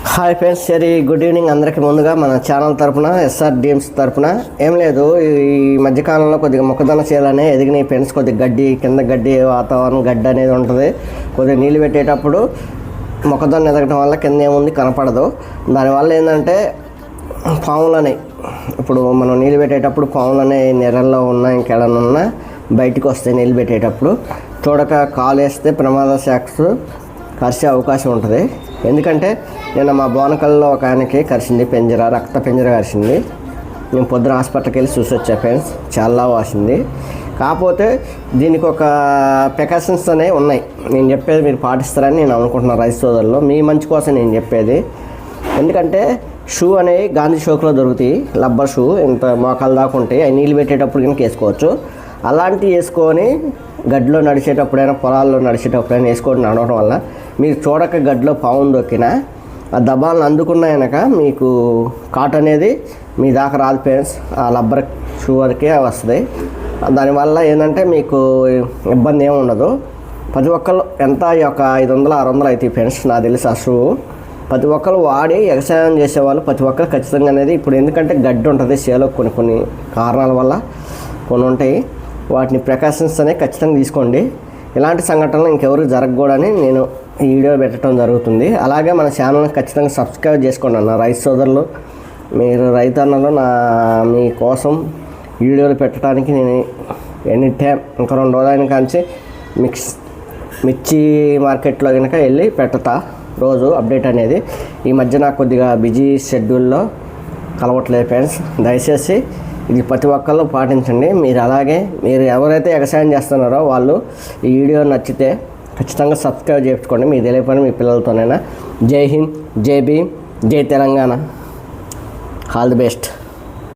Hi friends, very good evening అందరికీ. ముందుగా మన ఛానల్ తరపున ఎస్ఆర్ డ్రీమ్స్ తరపున ఏం లేదు, ఈ మధ్యకాలంలో కొద్దిగా మొక్కజొన్న చేయాలనే ఎదిగినాయి ఫ్రెండ్స్. కొద్దిగా గడ్డి కింద గడ్డి వాతావరణం గడ్డి అనేది ఉంటుంది. కొద్దిగా నీళ్ళు పెట్టేటప్పుడు మొక్కజొన్న ఎదగడం వల్ల కింద ఏముంది కనపడదు. దానివల్ల ఏంటంటే పాములని ఇప్పుడు మనం నీళ్ళు పెట్టేటప్పుడు పాములనే నీళ్ళల్లో ఉన్నా ఇంకేడన్నా ఉన్నా బయటకు వస్తాయి. నీళ్ళు పెట్టేటప్పుడు చూడక కాలు వేస్తే ప్రమాద శాఖస్ కరిచే అవకాశం ఉంటుంది. ఎందుకంటే నిన్న మా బోనకల్లో ఒక ఆయనకి కరిచింది, రక్త పెంజర కరిచింది. నేను పొద్దున హాస్పిటల్కి వెళ్ళి చూసి వచ్చా ఫ్రెండ్స్, చాలా వాసింది. కాకపోతే దీనికి ఒక ప్రికాషన్స్ అనేవి ఉన్నాయి. నేను చెప్పేది మీరు పాటిస్తారని నేను అనుకుంటున్నాను రైతు సోదరులు. మీ మంచి కోసం నేను చెప్పేది. ఎందుకంటే షూ అనేవి గాంధీ షోక్లో దొరుకుతాయి, రబ్బర్ షూ ఇంత మోకాలు దాకా ఉంటాయి. అవి నీళ్ళు పెట్టేటప్పుడు కనుక వేసుకోవచ్చు. అలాంటివి వేసుకొని గడ్డిలో నడిచేటప్పుడైనా పొలాల్లో నడిచేటప్పుడైనా వేసుకొని నడవడం వల్ల మీరు చూడక గడ్డిలో పాము దొక్కినా ఆ దబాలను అందుకున్నా కనుక మీకు కాట్ అనేది మీ దాకా రాదు ఫ్రెండ్స్. ఆ రబ్బర్ షూ వరకే వస్తుంది. దానివల్ల ఏంటంటే మీకు ఇబ్బంది ఏమి ఉండదు. ప్రతి ఒక్కరు ఎంత ఒక 500-600 అవుతాయి ఫ్రెండ్స్ నాకు తెలిసి ఆ షూ. ప్రతి ఒక్కరు వాడి వ్యవసాయం చేసేవాళ్ళు ప్రతి ఒక్కరు ఖచ్చితంగా అనేది ఇప్పుడు ఎందుకంటే గడ్డి ఉంటుంది చేలో కొన్ని కారణాల వల్ల కొన్ని ఉంటాయి. వాటిని ప్రికాషన్స్ అనేవి ఖచ్చితంగా తీసుకోండి. ఇలాంటి సంఘటనలు ఇంకెవరికి జరగకూడదని నేను ఈ వీడియో పెట్టడం జరుగుతుంది. అలాగే మన ఛానల్ని ఖచ్చితంగా సబ్స్క్రైబ్ చేసుకోండి అన్న రైతు సోదరులు. మీరు రైతన్నలు మీకోసం వీడియోలు పెట్టడానికి నేను ఎనీ టైం ఇంకా 2 రోజులైన కాంచి మిర్చి మార్కెట్లో కనుక వెళ్ళి పెడతా రోజు అప్డేట్ అనేది. ఈ మధ్య నాకు కొద్దిగా బిజీ షెడ్యూల్లో కలవట్లేదు ఫ్రెండ్స్. దయచేసి ఇది ప్రతి ఒక్కళ్ళు పాటించండి. మీరు ఎవరైతే వ్యవసాయం చేస్తున్నారో వాళ్ళు ఈ వీడియో నచ్చితే ఖచ్చితంగా సబ్స్క్రైబ్ చేసుకోండి. మీకు తెలియకపోయినా మీ పిల్లలతోనైనా. జై హింద్, జై భీమ్, జై తెలంగాణ. All the best.